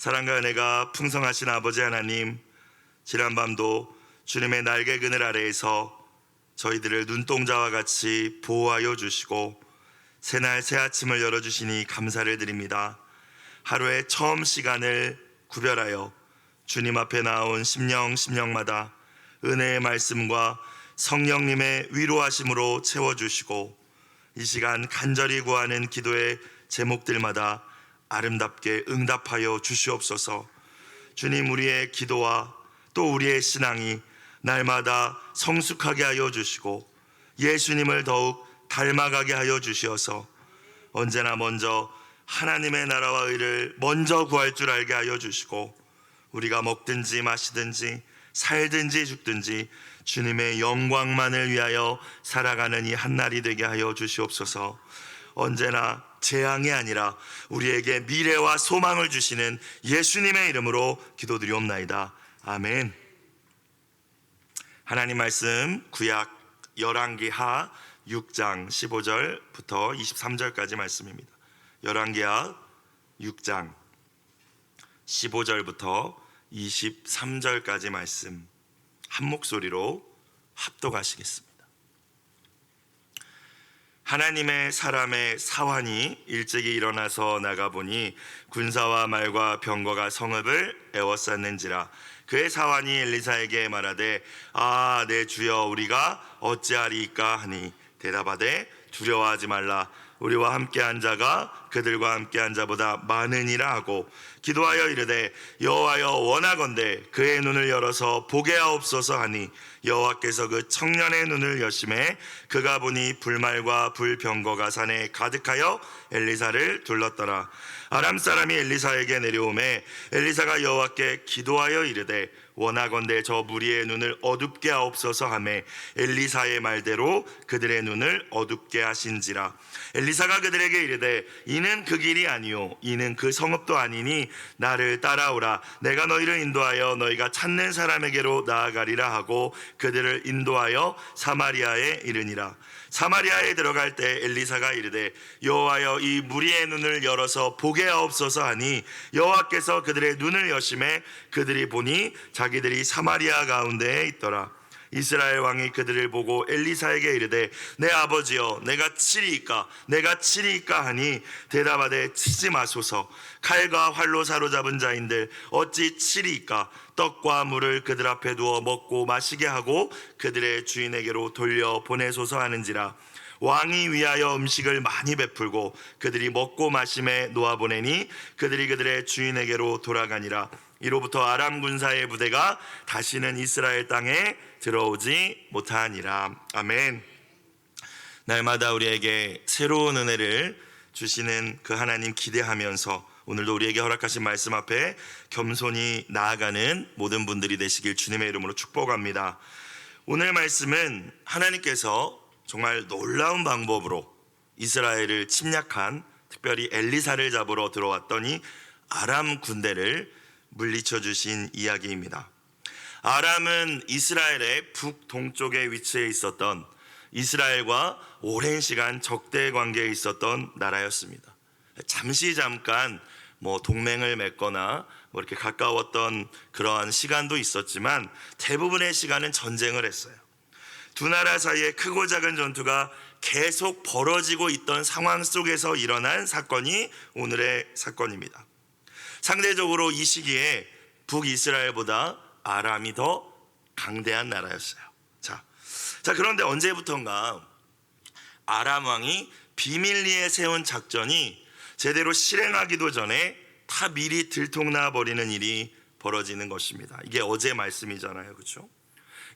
사랑과 은혜가 풍성하신 아버지 하나님, 지난밤도 주님의 날개 그늘 아래에서 저희들을 눈동자와 같이 보호하여 주시고 새날 새 아침을 열어주시니 감사를 드립니다. 하루의 처음 시간을 구별하여 주님 앞에 나온 심령마다 은혜의 말씀과 성령님의 위로하심으로 채워주시고 이 시간 간절히 구하는 기도의 제목들마다 아름답게 응답하여 주시옵소서. 주님, 우리의 기도와 또 우리의 신앙이 날마다 성숙하게 하여 주시고 예수님을 더욱 닮아가게 하여 주시어서 언제나 먼저 하나님의 나라와 의를 먼저 구할 줄 알게 하여 주시고 우리가 먹든지 마시든지 살든지 죽든지 주님의 영광만을 위하여 살아가는 이 한날이 되게 하여 주시옵소서. 언제나 재앙이 아니라 우리에게 미래와 소망을 주시는 예수님의 이름으로 기도드리옵나이다. 아멘. 하나님 말씀 구약 열왕기하 6장 15절부터 23절까지 말씀입니다. 열왕기하 6장 15절부터 23절까지 말씀 한 목소리로 합독하시겠습니다. 하나님의 사람의 사환이 일찍이 일어나서 나가보니 군사와 말과 병거가 성읍을 에워쌌는지라. 그의 사환이 엘리사에게 말하되 내 주여, 우리가 어찌하리이까 하니 대답하되 두려워하지 말라. 우리와 함께한 자가 그들과 함께한 자보다 많으니라 하고 기도하여 이르되 여호와여, 원하건대 그의 눈을 열어서 보게 하옵소서 하니 여호와께서 그 청년의 눈을 여심해 그가 보니 불말과 불병거가 산에 가득하여 엘리사를 둘렀더라. 아람 사람이 엘리사에게 내려오매 엘리사가 여호와께 기도하여 이르되 원하건대 저 무리의 눈을 어둡게 하옵소서 하매 엘리사의 말대로 그들의 눈을 어둡게 하신지라. 엘리사가 그들에게 이르되 이는 그 길이 아니요 이는 그 성읍도 아니니 나를 따라오라. 내가 너희를 인도하여 너희가 찾는 사람에게로 나아가리라 하고 그들을 인도하여 사마리아에 이르니라. 사마리아에 들어갈 때 엘리사가 이르되 여호와여, 이 무리의 눈을 열어서 보게 하옵소서 하니 여호와께서 그들의 눈을 여심해 그들이 보니 자기들이 사마리아 가운데에 있더라. 이스라엘 왕이 그들을 보고 엘리사에게 이르되 내 아버지여, 내가 치리이까 하니 대답하되 치지 마소서. 칼과 활로 사로잡은 자인들 어찌 치리이까. 떡과 물을 그들 앞에 두어 먹고 마시게 하고 그들의 주인에게로 돌려 보내소서 하는지라. 왕이 위하여 음식을 많이 베풀고 그들이 먹고 마심에 놓아보내니 그들이 그들의 주인에게로 돌아가니라. 이로부터 아람 군사의 부대가 다시는 이스라엘 땅에 들어오지 못하니라. 아멘. 날마다 우리에게 새로운 은혜를 주시는 그 하나님 기대하면서 오늘도 우리에게 허락하신 말씀 앞에 겸손히 나아가는 모든 분들이 되시길 주님의 이름으로 축복합니다. 오늘 말씀은 하나님께서 정말 놀라운 방법으로 이스라엘을 침략한, 특별히 엘리사를 잡으러 들어왔더니 아람 군대를 물리쳐 주신 이야기입니다. 아람은 이스라엘의 북동쪽에 위치해 있었던, 이스라엘과 오랜 시간 적대 관계에 있었던 나라였습니다. 잠깐 동맹을 맺거나 이렇게 가까웠던 그러한 시간도 있었지만 대부분의 시간은 전쟁을 했어요. 두 나라 사이에 크고 작은 전투가 계속 벌어지고 있던 상황 속에서 일어난 사건이 오늘의 사건입니다. 상대적으로 이 시기에 북이스라엘보다 아람이 더 강대한 나라였어요. 자, 그런데 언제부턴가 아람 왕이 비밀리에 세운 작전이 제대로 실행하기도 전에 다 미리 들통나 버리는 일이 벌어지는 것입니다. 이게 어제 말씀이잖아요, 그렇죠?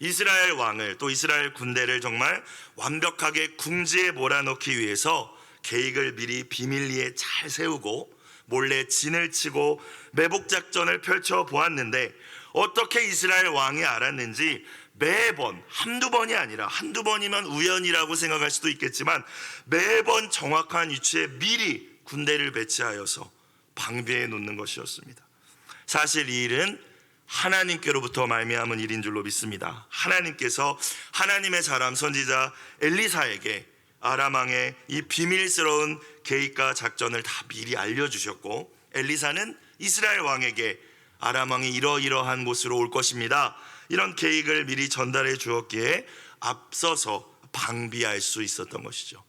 이스라엘 왕을, 또 이스라엘 군대를 정말 완벽하게 궁지에 몰아넣기 위해서 계획을 미리 비밀리에 잘 세우고 몰래 진을 치고 매복 작전을 펼쳐 보았는데 어떻게 이스라엘 왕이 알았는지 매번, 한두 번이 아니라, 한두 번이면 우연이라고 생각할 수도 있겠지만 매번 정확한 위치에 미리 군대를 배치하여서 방비해 놓는 것이었습니다. 사실 이 일은 하나님께로부터 말미암은 일인 줄로 믿습니다. 하나님께서 하나님의 사람 선지자 엘리사에게 아람 왕의 이 비밀스러운 계획과 작전을 다 미리 알려주셨고 엘리사는 이스라엘 왕에게 아람 왕이 이러이러한 곳으로 올 것입니다, 이런 계획을 미리 전달해 주었기에 앞서서 방비할 수 있었던 것이죠.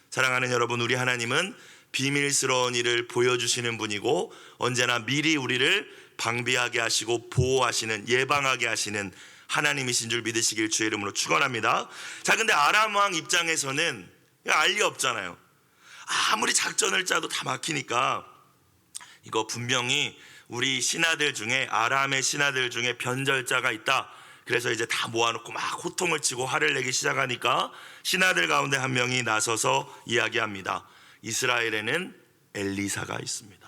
사랑하는 여러분, 우리 하나님은 비밀스러운 일을 보여주시는 분이고 언제나 미리 우리를 방비하게 하시고 보호하시는, 예방하게 하시는 하나님이신 줄 믿으시길 주의 이름으로 축원합니다. 자, 근데 아람 왕 입장에서는 알 리 없잖아요. 아무리 작전을 짜도 다 막히니까 이거 분명히 우리 신하들 중에, 아람의 신하들 중에 변절자가 있다. 그래서 이제 다 모아놓고 막 호통을 치고 화를 내기 시작하니까 신하들 가운데 한 명이 나서서 이야기합니다. 이스라엘에는 엘리사가 있습니다.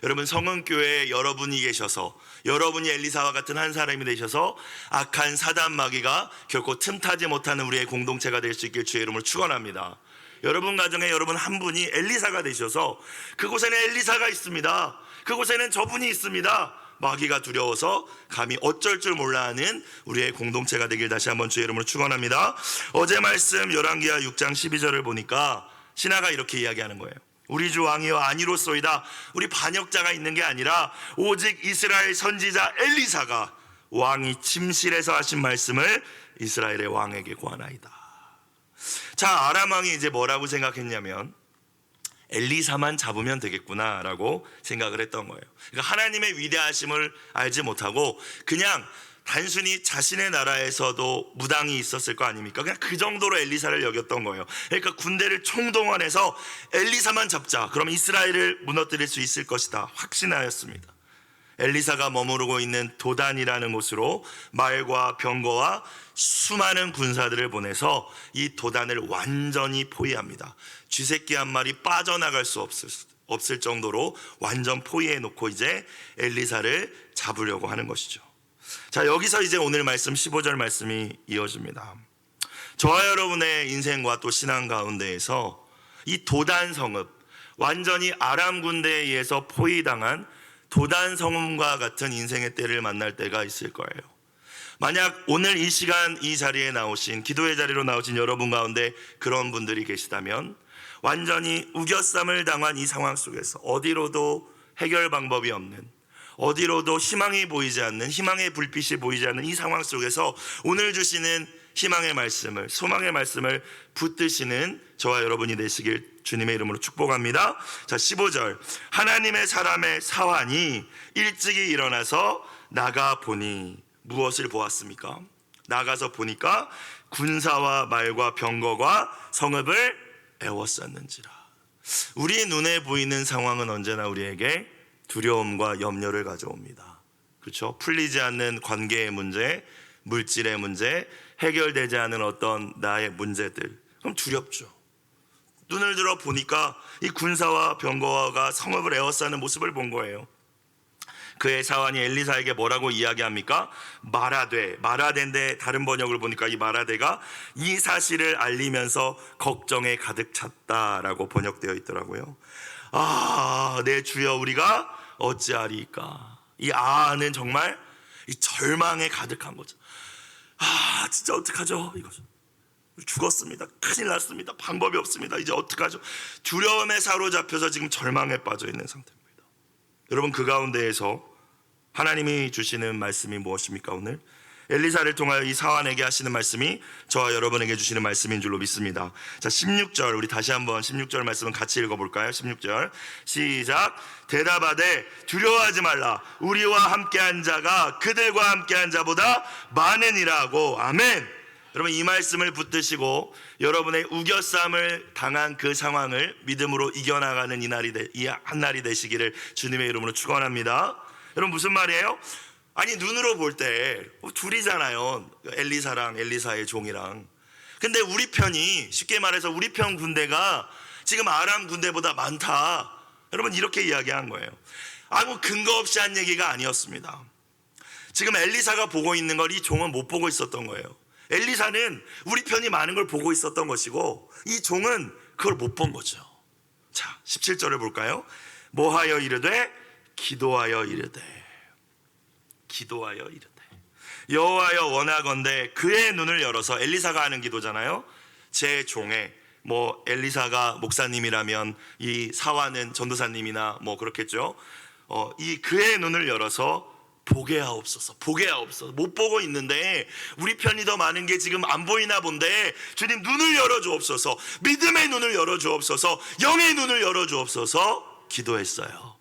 여러분, 성은교회에 여러분이 계셔서, 여러분이 엘리사와 같은 한 사람이 되셔서 악한 사단 마귀가 결코 틈타지 못하는 우리의 공동체가 될 수 있길 주의 이름으로 축원합니다. 여러분 가정에 여러분 한 분이 엘리사가 되셔서 그곳에는 엘리사가 있습니다, 그곳에는 저분이 있습니다, 마귀가 두려워서 감히 어쩔 줄 몰라 하는 우리의 공동체가 되길 다시 한번 주의 이름으로 축원합니다. 어제 말씀 열왕기하 6장 12절을 보니까 신하가 이렇게 이야기하는 거예요. 우리 주 왕이여 아니로소이다. 우리 반역자가 있는 게 아니라 오직 이스라엘 선지자 엘리사가 왕이 침실에서 하신 말씀을 이스라엘의 왕에게 고하나이다. 자, 아람 왕이 이제 뭐라고 생각했냐면 엘리사만 잡으면 되겠구나라고 생각을 했던 거예요. 그러니까 하나님의 위대하심을 알지 못하고 그냥 단순히 자신의 나라에서도 무당이 있었을 거 아닙니까? 그냥 그 정도로 엘리사를 여겼던 거예요. 그러니까 군대를 총동원해서 엘리사만 잡자, 그러면 이스라엘을 무너뜨릴 수 있을 것이다 확신하였습니다. 엘리사가 머무르고 있는 도단이라는 곳으로 말과 병거와 수많은 군사들을 보내서 이 도단을 완전히 포위합니다. 쥐새끼 한 마리 빠져나갈 수 없을 정도로 완전 포위해 놓고 이제 엘리사를 잡으려고 하는 것이죠. 자, 여기서 이제 오늘 말씀 15절 말씀이 이어집니다. 저와 여러분의 인생과 또 신앙 가운데에서 이 도단 성읍, 완전히 아람 군대에 의해서 포위당한 도단 성읍과 같은 인생의 때를 만날 때가 있을 거예요. 만약 오늘 이 시간 이 자리에 나오신, 기도의 자리로 나오신 여러분 가운데 그런 분들이 계시다면 완전히 우겨쌈을 당한 이 상황 속에서 어디로도 해결 방법이 없는, 어디로도 희망이 보이지 않는, 희망의 불빛이 보이지 않는 이 상황 속에서 오늘 주시는 희망의 말씀을, 소망의 말씀을 붙드시는 저와 여러분이 되시길 주님의 이름으로 축복합니다. 자, 15절. 하나님의 사람의 사환이 일찍이 일어나서 나가 보니, 무엇을 보았습니까? 나가서 보니까 군사와 말과 병거가 성읍을 에워쌌는지라. 우리 눈에 보이는 상황은 언제나 우리에게 두려움과 염려를 가져옵니다. 그렇죠? 풀리지 않는 관계의 문제, 물질의 문제, 해결되지 않은 어떤 나의 문제들, 그럼 두렵죠. 눈을 들어 보니까 이 군사와 병거가 성읍을 에워싸는 모습을 본 거예요. 그의 사환이 엘리사에게 뭐라고 이야기합니까? 마라데인데 다른 번역을 보니까 이 마라데가 이 사실을 알리면서 걱정에 가득 찼다라고 번역되어 있더라고요. 아, 내 주여, 우리가 어찌하리까? 이 아는 정말 이 절망에 가득한 거죠. 아, 진짜 어떡하죠? 이거죠. 죽었습니다. 큰일 났습니다. 방법이 없습니다. 이제 어떡하죠? 두려움에 사로잡혀서 지금 절망에 빠져 있는 상태입니다. 여러분, 그 가운데에서 하나님이 주시는 말씀이 무엇입니까? 오늘 엘리사를 통하여 이 사환에게 하시는 말씀이 저와 여러분에게 주시는 말씀인 줄로 믿습니다. 자, 16절, 우리 다시 한번 16절 말씀은 같이 읽어볼까요? 16절 시작. 대답하되 두려워하지 말라. 우리와 함께한 자가 그들과 함께한 자보다 많으니라 하고. 아멘. 여러분, 이 말씀을 붙드시고 여러분의 우겨쌈을 당한 그 상황을 믿음으로 이겨나가는 이 한 날이 되시기를 주님의 이름으로 축원합니다. 여러분, 무슨 말이에요? 아니, 눈으로 볼 때 둘이잖아요. 엘리사랑 엘리사의 종이랑. 근데 우리 편이, 쉽게 말해서 우리 편 군대가 지금 아람 군대보다 많다. 여러분, 이렇게 이야기한 거예요. 아무 근거 없이 한 얘기가 아니었습니다. 지금 엘리사가 보고 있는 걸 이 종은 못 보고 있었던 거예요. 엘리사는 우리 편이 많은 걸 보고 있었던 것이고 이 종은 그걸 못 본 거죠. 자, 17절을 볼까요? 뭐하여 이르되 기도하여 이르되 여호와여 원하건대 그의 눈을 열어서, 엘리사가 하는 기도잖아요. 제 종의, 엘리사가 목사님이라면 이 사환은 전도사님이나 그렇겠죠. 이 그의 눈을 열어서 보게 하옵소서. 보게 하옵소서. 못 보고 있는데 우리 편이 더 많은 게 지금 안 보이나 본데 주님 눈을 열어주옵소서. 믿음의 눈을 열어주옵소서. 영의 눈을 열어주옵소서 기도했어요.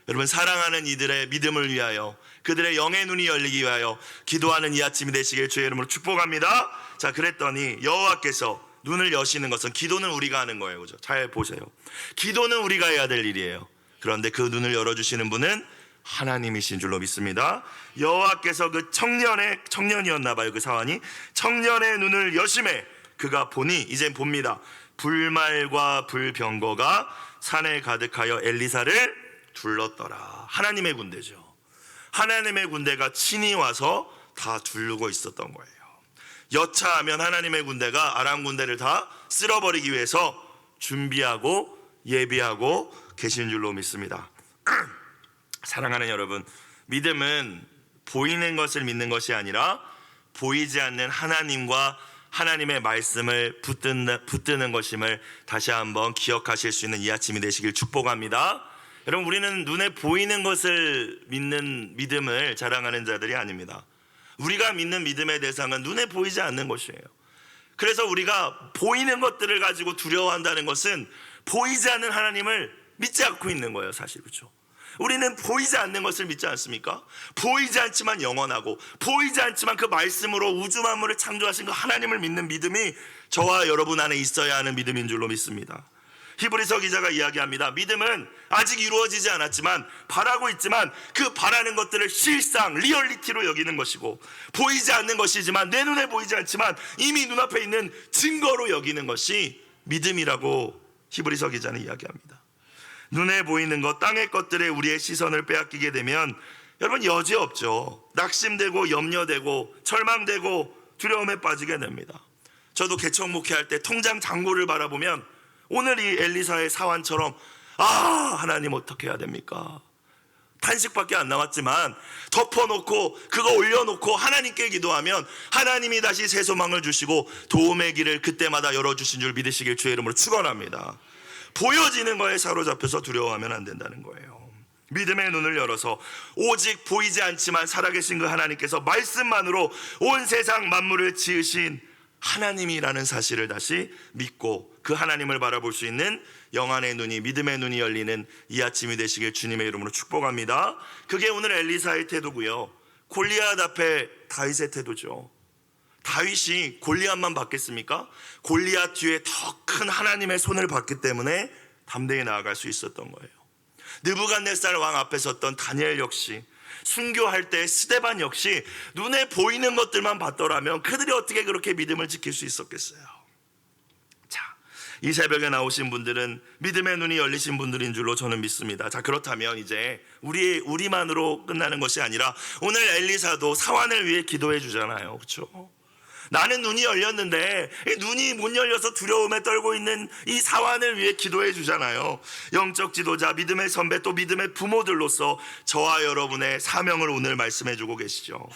여러분, 사랑하는 이들의 믿음을 위하여, 그들의 영의 눈이 열리기 위하여 기도하는 이 아침이 되시길 주의 이름으로 축복합니다. 자, 그랬더니 여호와께서 눈을 여시는 것은, 기도는 우리가 하는 거예요, 그죠? 잘 보세요. 기도는 우리가 해야 될 일이에요. 그런데 그 눈을 열어주시는 분은 하나님이신 줄로 믿습니다. 여호와께서 그 청년이었나 봐요. 그 사환이 청년의 눈을 여심해 그가 보니, 이젠 봅니다. 불말과 불병거가 산에 가득하여 엘리사를 둘렀더라. 하나님의 군대죠. 하나님의 군대가 친히 와서 다 두르고 있었던 거예요. 여차하면 하나님의 군대가 아람 군대를 다 쓸어버리기 위해서 준비하고 예비하고 계신 줄로 믿습니다. 사랑하는 여러분, 믿음은 보이는 것을 믿는 것이 아니라 보이지 않는 하나님과 하나님의 말씀을 붙드는 것임을 다시 한번 기억하실 수 있는 이 아침이 되시길 축복합니다. 여러분, 우리는 눈에 보이는 것을 믿는 믿음을 자랑하는 자들이 아닙니다. 우리가 믿는 믿음의 대상은 눈에 보이지 않는 것이에요. 그래서 우리가 보이는 것들을 가지고 두려워한다는 것은 보이지 않는 하나님을 믿지 않고 있는 거예요, 사실. 그렇죠? 우리는 보이지 않는 것을 믿지 않습니까? 보이지 않지만 영원하고, 보이지 않지만 그 말씀으로 우주 만물을 창조하신 그 하나님을 믿는 믿음이 저와 여러분 안에 있어야 하는 믿음인 줄로 믿습니다. 히브리서 기자가 이야기합니다. 믿음은 아직 이루어지지 않았지만, 바라고 있지만 그 바라는 것들을 실상, 리얼리티로 여기는 것이고, 보이지 않는 것이지만, 내 눈에 보이지 않지만 이미 눈앞에 있는 증거로 여기는 것이 믿음이라고 히브리서 기자는 이야기합니다. 눈에 보이는 것, 땅의 것들에 우리의 시선을 빼앗기게 되면 여러분, 여지없죠. 낙심되고 염려되고 절망되고 두려움에 빠지게 됩니다. 저도 개척 목회할 때 통장 잔고를 바라보면 오늘 이 엘리사의 사환처럼, 하나님 어떻게 해야 됩니까? 탄식밖에 안 남았지만 덮어놓고 그거 올려놓고 하나님께 기도하면 하나님이 다시 새 소망을 주시고 도움의 길을 그때마다 열어주신 줄 믿으시길 주의 이름으로 축원합니다. 보여지는 거에 사로잡혀서 두려워하면 안 된다는 거예요. 믿음의 눈을 열어서 오직 보이지 않지만 살아계신 그 하나님께서 말씀만으로 온 세상 만물을 지으신 하나님이라는 사실을 다시 믿고 그 하나님을 바라볼 수 있는 영안의 눈이, 믿음의 눈이 열리는 이 아침이 되시길 주님의 이름으로 축복합니다. 그게 오늘 엘리사의 태도고요, 골리앗 앞에 다윗의 태도죠. 다윗이 골리앗만 봤겠습니까? 골리앗 뒤에 더 큰 하나님의 손을 봤기 때문에 담대히 나아갈 수 있었던 거예요. 느부갓네살 왕 앞에 섰던 다니엘 역시, 순교할 때 스데반 역시 눈에 보이는 것들만 봤더라면 그들이 어떻게 그렇게 믿음을 지킬 수 있었겠어요? 자, 이 새벽에 나오신 분들은 믿음의 눈이 열리신 분들인 줄로 저는 믿습니다. 자, 그렇다면 이제 우리만으로 끝나는 것이 아니라 오늘 엘리사도 사환을 위해 기도해 주잖아요. 그렇죠? 나는 눈이 열렸는데 눈이 못 열려서 두려움에 떨고 있는 이 사환을 위해 기도해 주잖아요. 영적 지도자, 믿음의 선배, 또 믿음의 부모들로서 저와 여러분의 사명을 오늘 말씀해 주고 계시죠.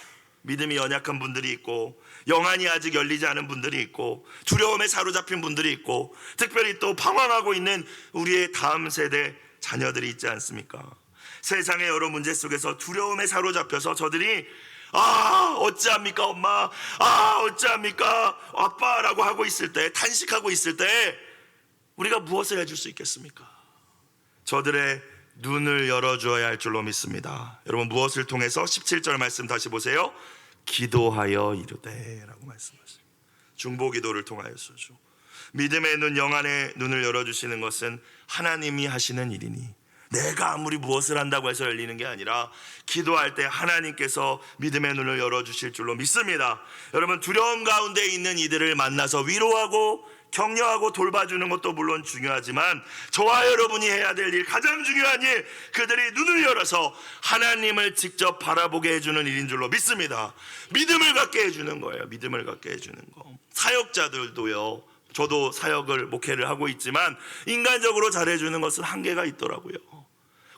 믿음이 연약한 분들이 있고, 영안이 아직 열리지 않은 분들이 있고, 두려움에 사로잡힌 분들이 있고, 특별히 또 방황하고 있는 우리의 다음 세대 자녀들이 있지 않습니까? 세상의 여러 문제 속에서 두려움에 사로잡혀서 저들이 어찌합니까 엄마, 어찌합니까 아빠라고 하고 있을 때, 탄식하고 있을 때 우리가 무엇을 해줄 수 있겠습니까? 저들의 눈을 열어주어야 할 줄로 믿습니다. 여러분, 무엇을 통해서? 17절 말씀 다시 보세요. 기도하여 이르되 라고 말씀하세요. 중보기도를 통하여서죠. 믿음의 눈, 영안의 눈을 열어주시는 것은 하나님이 하시는 일이니 내가 아무리 무엇을 한다고 해서 열리는 게 아니라 기도할 때 하나님께서 믿음의 눈을 열어주실 줄로 믿습니다. 여러분, 두려움 가운데 있는 이들을 만나서 위로하고 격려하고 돌봐주는 것도 물론 중요하지만 저와 여러분이 해야 될 일, 가장 중요한 일, 그들이 눈을 열어서 하나님을 직접 바라보게 해주는 일인 줄로 믿습니다. 믿음을 갖게 해주는 거예요. 믿음을 갖게 해주는 거. 사역자들도요, 저도 사역을, 목회를 하고 있지만 인간적으로 잘해주는 것은 한계가 있더라고요.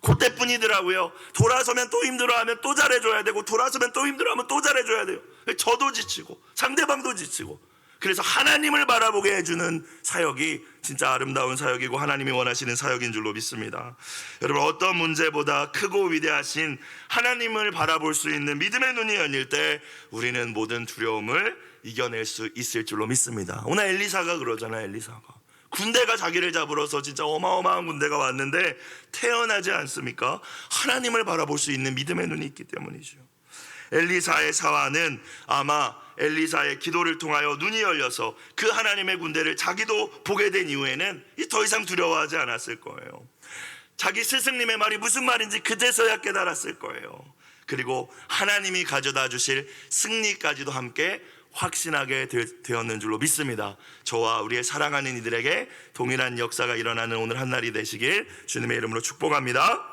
그때뿐이더라고요. 돌아서면 또 힘들어하면 또 잘해줘야 되고, 돌아서면 또 힘들어하면 또 잘해줘야 돼요. 저도 지치고 상대방도 지치고, 그래서 하나님을 바라보게 해주는 사역이 진짜 아름다운 사역이고 하나님이 원하시는 사역인 줄로 믿습니다. 여러분, 어떤 문제보다 크고 위대하신 하나님을 바라볼 수 있는 믿음의 눈이 열릴 때 우리는 모든 두려움을 이겨낼 수 있을 줄로 믿습니다. 오늘 엘리사가 그러잖아요. 엘리사가 군대가 자기를 잡으러서 진짜 어마어마한 군대가 왔는데 태어나지 않습니까? 하나님을 바라볼 수 있는 믿음의 눈이 있기 때문이죠. 엘리사의 사화는 아마 엘리사의 기도를 통하여 눈이 열려서 그 하나님의 군대를 자기도 보게 된 이후에는 더 이상 두려워하지 않았을 거예요. 자기 스승님의 말이 무슨 말인지 그제서야 깨달았을 거예요. 그리고 하나님이 가져다 주실 승리까지도 함께 확신하게 되었는 줄로 믿습니다. 저와 우리의 사랑하는 이들에게 동일한 역사가 일어나는 오늘 한 날이 되시길 주님의 이름으로 축복합니다.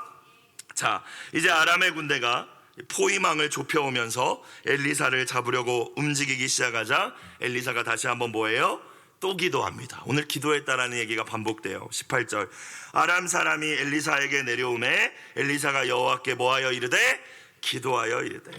자, 이제 아람의 군대가 포위망을 좁혀오면서 엘리사를 잡으려고 움직이기 시작하자 엘리사가 다시 한번 뭐예요? 또 기도합니다. 오늘 기도했다라는 얘기가 반복돼요. 18절, 아람 사람이 엘리사에게 내려오매 엘리사가 여호와께 뭐하여 이르되? 기도하여 이르되.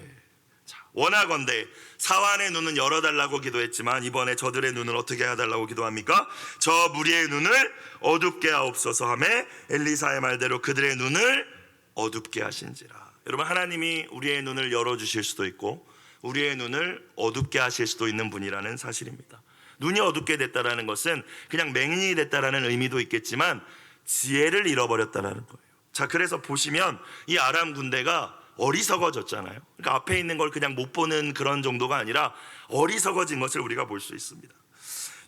자, 원하건대 사환의 눈은 열어달라고 기도했지만 이번에 저들의 눈을 어떻게 해달라고 기도합니까? 저 무리의 눈을 어둡게 하옵소서 하며 엘리사의 말대로 그들의 눈을 어둡게 하신지라. 여러분, 하나님이 우리의 눈을 열어주실 수도 있고 우리의 눈을 어둡게 하실 수도 있는 분이라는 사실입니다. 눈이 어둡게 됐다라는 것은 그냥 맹인이 됐다라는 의미도 있겠지만 지혜를 잃어버렸다라는 거예요. 자, 그래서 보시면 이 아람 군대가 어리석어졌잖아요. 그러니까 앞에 있는 걸 그냥 못 보는 그런 정도가 아니라 어리석어진 것을 우리가 볼 수 있습니다.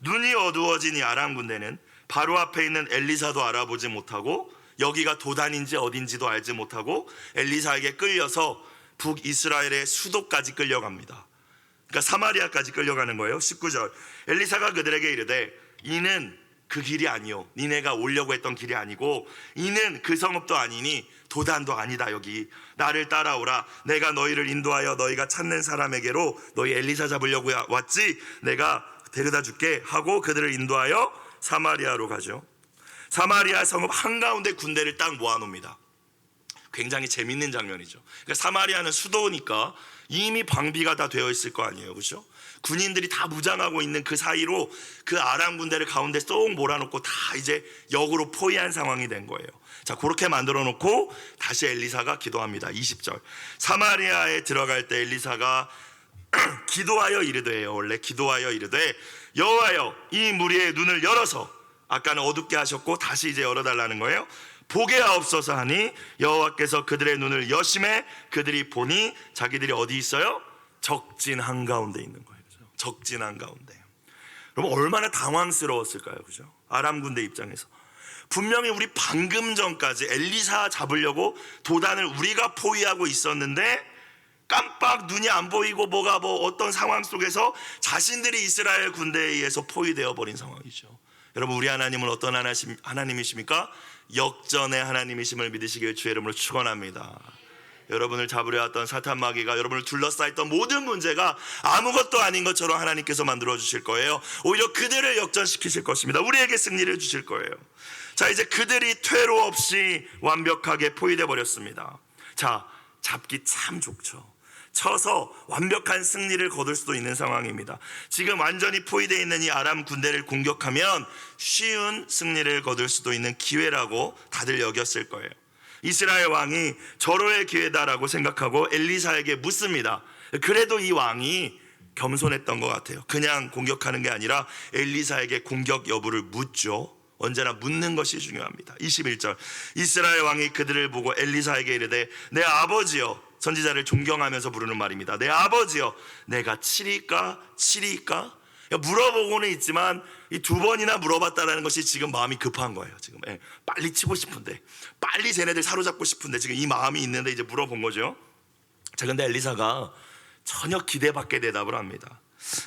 눈이 어두워진 이 아람 군대는 바로 앞에 있는 엘리사도 알아보지 못하고 여기가 도단인지 어딘지도 알지 못하고 엘리사에게 끌려서 북이스라엘의 수도까지 끌려갑니다. 그러니까 사마리아까지 끌려가는 거예요. 19절, 엘리사가 그들에게 이르되 이는 그 길이 아니요 니네가 오려고 했던 길이 아니고 이는 그 성읍도 아니니 도단도 아니다. 여기 나를 따라오라. 내가 너희를 인도하여 너희가 찾는 사람에게로 너희 엘리사 잡으려고 왔지 내가 데려다 줄게 하고 그들을 인도하여 사마리아로 가죠. 사마리아 성읍 한가운데 군대를 딱 모아놓습니다. 굉장히 재밌는 장면이죠. 그러니까 사마리아는 수도니까 이미 방비가 다 되어 있을 거 아니에요, 그렇죠? 군인들이 다 무장하고 있는 그 사이로 그 아람 군대를 가운데 쏙 몰아놓고 다 이제 역으로 포위한 상황이 된 거예요. 자, 그렇게 만들어 놓고 다시 엘리사가 기도합니다. 20절, 사마리아에 들어갈 때 엘리사가 기도하여 이르되요. 원래 기도하여 이르되 여호와여 이 무리의 눈을 열어서, 아까는 어둡게 하셨고 다시 이제 열어달라는 거예요. 보게 하옵소서 하니 여호와께서 그들의 눈을 여심해 그들이 보니 자기들이 어디 있어요? 적진 한가운데 있는 거예요. 그죠? 적진 한가운데. 그럼 얼마나 당황스러웠을까요? 그죠? 아람 군대 입장에서 분명히 우리 방금 전까지 엘리사 잡으려고 도단을 우리가 포위하고 있었는데 깜빡 눈이 안 보이고 뭐가 어떤 상황 속에서 자신들이 이스라엘 군대에 의해서 포위되어 버린 상황이죠. 여러분, 우리 하나님은 어떤 하나님이십니까? 역전의 하나님이심을 믿으시길 주의 이름으로 축원합니다. 여러분을 잡으려 했던 사탄 마귀가 여러분을 둘러싸였던 모든 문제가 아무것도 아닌 것처럼 하나님께서 만들어 주실 거예요. 오히려 그들을 역전시키실 것입니다. 우리에게 승리를 주실 거예요. 자, 이제 그들이 퇴로 없이 완벽하게 포위되어 버렸습니다. 자, 잡기 참 좋죠. 쳐서 완벽한 승리를 거둘 수도 있는 상황입니다. 지금 완전히 포위되어 있는 이 아람 군대를 공격하면 쉬운 승리를 거둘 수도 있는 기회라고 다들 여겼을 거예요. 이스라엘 왕이 절호의 기회다라고 생각하고 엘리사에게 묻습니다. 그래도 이 왕이 겸손했던 것 같아요. 그냥 공격하는 게 아니라 엘리사에게 공격 여부를 묻죠. 언제나 묻는 것이 중요합니다. 21절, 이스라엘 왕이 그들을 보고 엘리사에게 이르되 내 아버지여, 선지자를 존경하면서 부르는 말입니다. 내 아버지여, 내가 치리까? 물어보고는 있지만 이 두 번이나 물어봤다는 것이 지금 마음이 급한 거예요. 지금 빨리 치고 싶은데, 빨리 쟤네들 사로잡고 싶은데 지금 이 마음이 있는데 이제 물어본 거죠. 자, 근데 엘리사가 전혀 기대밖의 대답을 합니다.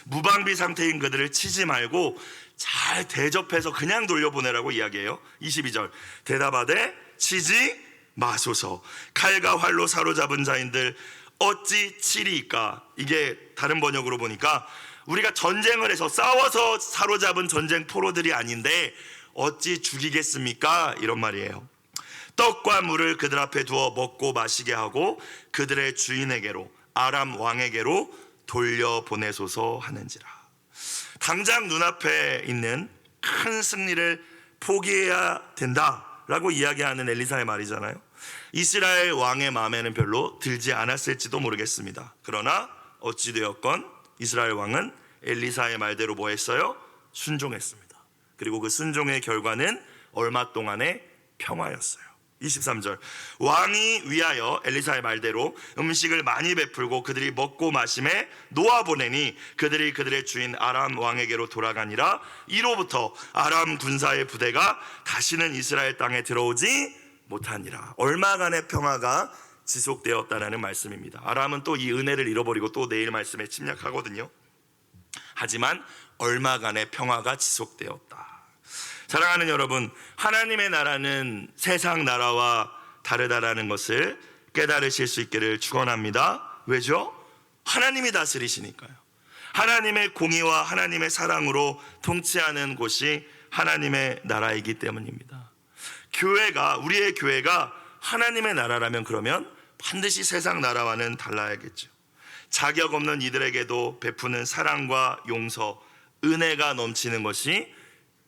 무방비 상태인 그들을 치지 말고 잘 대접해서 그냥 돌려보내라고 이야기해요. 22절, 대답하되 치지 마소서. 칼과 활로 사로잡은 자인들 어찌 치리이까? 이게 다른 번역으로 보니까 우리가 전쟁을 해서 싸워서 사로잡은 전쟁 포로들이 아닌데 어찌 죽이겠습니까? 이런 말이에요. 떡과 물을 그들 앞에 두어 먹고 마시게 하고 그들의 주인에게로, 아람 왕에게로 돌려보내소서 하는지라. 당장 눈앞에 있는 큰 승리를 포기해야 된다라고 이야기하는 엘리사의 말이잖아요. 이스라엘 왕의 마음에는 별로 들지 않았을지도 모르겠습니다. 그러나 어찌되었건 이스라엘 왕은 엘리사의 말대로 뭐 했어요? 순종했습니다. 그리고 그 순종의 결과는 얼마 동안의 평화였어요. 23절, 왕이 위하여 엘리사의 말대로 음식을 많이 베풀고 그들이 먹고 마심에 놓아보내니 그들이 그들의 주인 아람 왕에게로 돌아가니라. 이로부터 아람 군사의 부대가 다시는 이스라엘 땅에 들어오지 못하니라. 얼마간의 평화가 지속되었다라는 말씀입니다. 아람은 또 이 은혜를 잃어버리고 또 내일 말씀에 침략하거든요. 하지만 얼마간의 평화가 지속되었다. 사랑하는 여러분, 하나님의 나라는 세상 나라와 다르다라는 것을 깨달으실 수 있기를 축원합니다. 왜죠? 하나님이 다스리시니까요. 하나님의 공의와 하나님의 사랑으로 통치하는 곳이 하나님의 나라이기 때문입니다. 우리의 교회가 하나님의 나라라면 그러면 반드시 세상 나라와는 달라야겠죠. 자격 없는 이들에게도 베푸는 사랑과 용서, 은혜가 넘치는 것이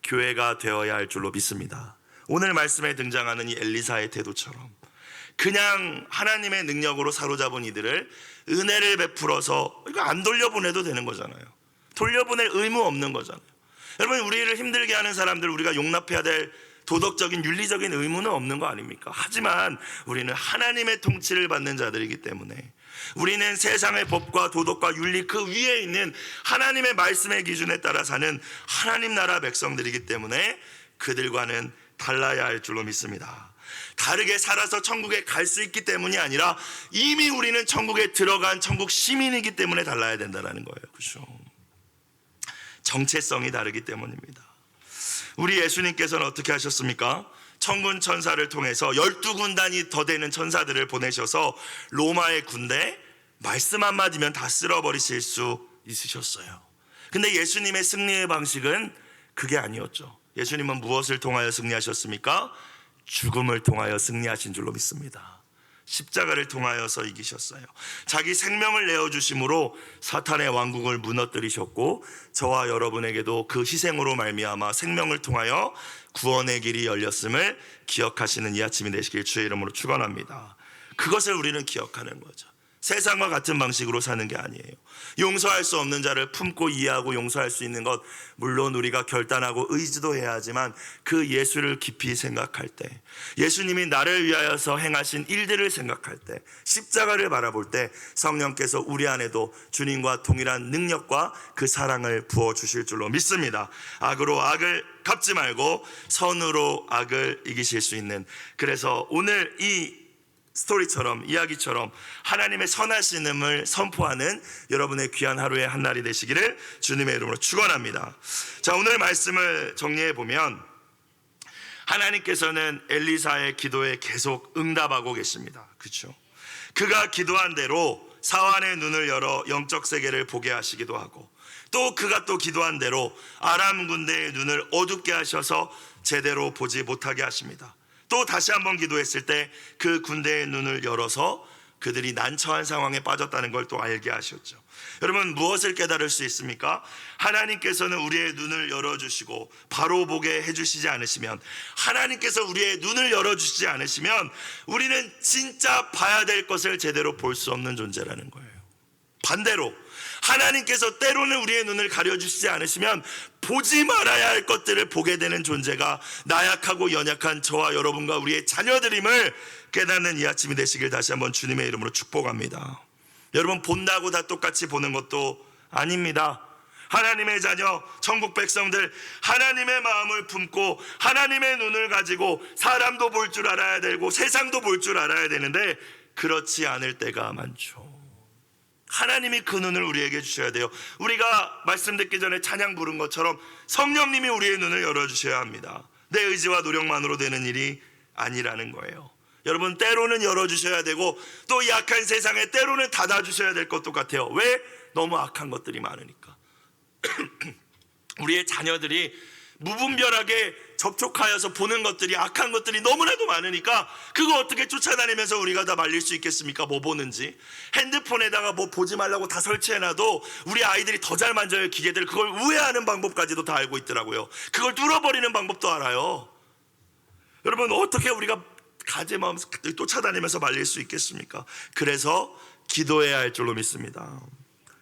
교회가 되어야 할 줄로 믿습니다. 오늘 말씀에 등장하는 이 엘리사의 태도처럼 그냥 하나님의 능력으로 사로잡은 이들을 은혜를 베풀어서 이거 안 돌려보내도 되는 거잖아요. 돌려보낼 의무 없는 거잖아요. 여러분, 우리를 힘들게 하는 사람들 우리가 용납해야 될 도덕적인 윤리적인 의무는 없는 거 아닙니까? 하지만 우리는 하나님의 통치를 받는 자들이기 때문에, 우리는 세상의 법과 도덕과 윤리 그 위에 있는 하나님의 말씀의 기준에 따라 사는 하나님 나라 백성들이기 때문에 그들과는 달라야 할 줄로 믿습니다. 다르게 살아서 천국에 갈 수 있기 때문이 아니라 이미 우리는 천국에 들어간 천국 시민이기 때문에 달라야 된다는 거예요. 그렇죠? 정체성이 다르기 때문입니다. 우리 예수님께서는 어떻게 하셨습니까? 천군 천사를 통해서 12군단이 더 되는 천사들을 보내셔서 로마의 군대 말씀 한마디면 다 쓸어버리실 수 있으셨어요. 근데 예수님의 승리의 방식은 그게 아니었죠. 예수님은 무엇을 통하여 승리하셨습니까? 죽음을 통하여 승리하신 줄로 믿습니다. 십자가를 통하여서 이기셨어요. 자기 생명을 내어주심으로 사탄의 왕국을 무너뜨리셨고, 저와 여러분에게도 그 희생으로 말미암아 생명을 통하여 구원의 길이 열렸음을 기억하시는 이 아침이 되시길 주의 이름으로 축원합니다. 그것을 우리는 기억하는 거죠. 세상과 같은 방식으로 사는 게 아니에요. 용서할 수 없는 자를 품고 이해하고 용서할 수 있는 것, 물론 우리가 결단하고 의지도 해야 하지만 그 예수를 깊이 생각할 때, 예수님이 나를 위하여서 행하신 일들을 생각할 때, 십자가를 바라볼 때 성령께서 우리 안에도 주님과 동일한 능력과 그 사랑을 부어주실 줄로 믿습니다. 악으로 악을 갚지 말고 선으로 악을 이기실 수 있는, 그래서 오늘 이 스토리처럼, 이야기처럼 하나님의 선하심을 선포하는 여러분의 귀한 하루의 한 날이 되시기를 주님의 이름으로 축원합니다. 자, 오늘 말씀을 정리해 보면 하나님께서는 엘리사의 기도에 계속 응답하고 계십니다. 그렇죠? 그가 기도한 대로 사환의 눈을 열어 영적 세계를 보게 하시기도 하고, 또 그가 또 기도한 대로 아람 군대의 눈을 어둡게 하셔서 제대로 보지 못하게 하십니다. 또 다시 한번 기도했을 때 그 군대의 눈을 열어서 그들이 난처한 상황에 빠졌다는 걸 또 알게 하셨죠. 여러분, 무엇을 깨달을 수 있습니까? 하나님께서는 우리의 눈을 열어주시고 바로 보게 해주시지 않으시면, 하나님께서 우리의 눈을 열어주시지 않으시면 우리는 진짜 봐야 될 것을 제대로 볼 수 없는 존재라는 거예요. 반대로 하나님께서 때로는 우리의 눈을 가려주시지 않으시면 보지 말아야 할 것들을 보게 되는 존재가 나약하고 연약한 저와 여러분과 우리의 자녀들임을 깨닫는 이 아침이 되시길 다시 한번 주님의 이름으로 축복합니다. 여러분, 본다고 다 똑같이 보는 것도 아닙니다. 하나님의 자녀, 천국 백성들, 하나님의 마음을 품고 하나님의 눈을 가지고 사람도 볼 줄 알아야 되고 세상도 볼 줄 알아야 되는데 그렇지 않을 때가 많죠. 하나님이 그 눈을 우리에게 주셔야 돼요. 우리가 말씀 듣기 전에 찬양 부른 것처럼 성령님이 우리의 눈을 열어주셔야 합니다. 내 의지와 노력만으로 되는 일이 아니라는 거예요. 여러분, 때로는 열어주셔야 되고 또 약한 세상에 때로는 닫아주셔야 될 것도 같아요. 왜? 너무 악한 것들이 많으니까. 우리의 자녀들이 무분별하게 접촉하여서 보는 것들이, 악한 것들이 너무나도 많으니까 그거 어떻게 쫓아다니면서 우리가 다 말릴 수 있겠습니까? 뭐 보는지. 핸드폰에다가 뭐 보지 말라고 다 설치해놔도 우리 아이들이 더 잘 만져요, 기계들. 그걸 우회하는 방법까지도 다 알고 있더라고요. 그걸 뚫어버리는 방법도 알아요. 여러분, 어떻게 우리가 가제마음 쫓아다니면서 말릴 수 있겠습니까? 그래서 기도해야 할 줄로 믿습니다.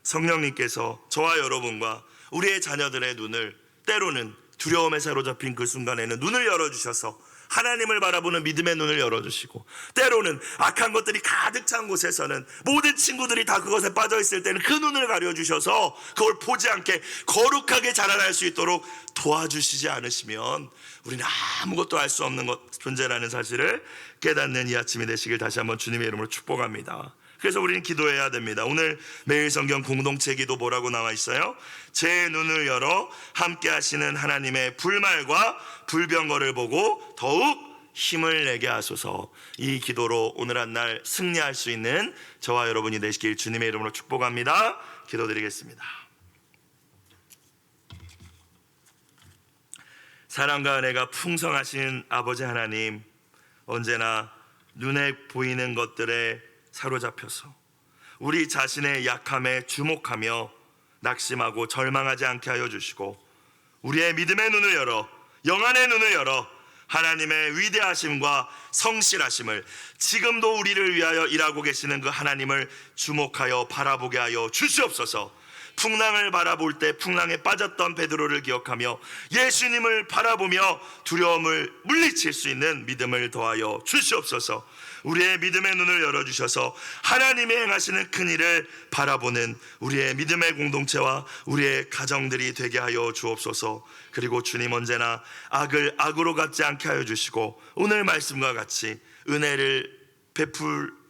성령님께서 저와 여러분과 우리의 자녀들의 눈을, 때로는 두려움에 사로잡힌 그 순간에는 눈을 열어주셔서 하나님을 바라보는 믿음의 눈을 열어주시고, 때로는 악한 것들이 가득 찬 곳에서는 모든 친구들이 다 그것에 빠져있을 때는 그 눈을 가려주셔서 그걸 보지 않게 거룩하게 자라날 수 있도록 도와주시지 않으시면 우리는 아무것도 알 수 없는 존재라는 사실을 깨닫는 이 아침이 되시길 다시 한번 주님의 이름으로 축복합니다. 그래서 우리는 기도해야 됩니다. 오늘 매일 성경 공동체 기도 뭐라고 나와 있어요? 제 눈을 열어 함께 하시는 하나님의 불말과 불병거를 보고 더욱 힘을 내게 하소서. 이 기도로 오늘 한 날 승리할 수 있는 저와 여러분이 되시길 주님의 이름으로 축복합니다. 기도드리겠습니다. 사랑과 은혜가 풍성하신 아버지 하나님, 언제나 눈에 보이는 것들에 사로잡혀서 우리 자신의 약함에 주목하며 낙심하고 절망하지 않게 하여 주시고, 우리의 믿음의 눈을 열어, 영안의 눈을 열어 하나님의 위대하심과 성실하심을, 지금도 우리를 위하여 일하고 계시는 그 하나님을 주목하여 바라보게 하여 주시옵소서. 풍랑을 바라볼 때 풍랑에 빠졌던 베드로를 기억하며 예수님을 바라보며 두려움을 물리칠 수 있는 믿음을 더하여 주시옵소서. 우리의 믿음의 눈을 열어주셔서 하나님이 행하시는 큰 일을 바라보는 우리의 믿음의 공동체와 우리의 가정들이 되게 하여 주옵소서. 그리고 주님, 언제나 악을 악으로 갚지 않게 하여 주시고, 오늘 말씀과 같이 은혜를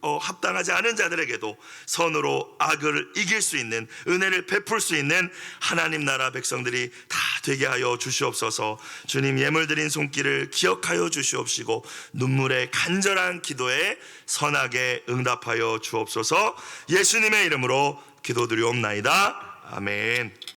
합당하지 않은 자들에게도 선으로 악을 이길 수 있는, 은혜를 베풀 수 있는 하나님 나라 백성들이 다 되게 하여 주시옵소서. 주님, 예물 드린 손길을 기억하여 주시옵시고 눈물의 간절한 기도에 선하게 응답하여 주옵소서. 예수님의 이름으로 기도드리옵나이다. 아멘.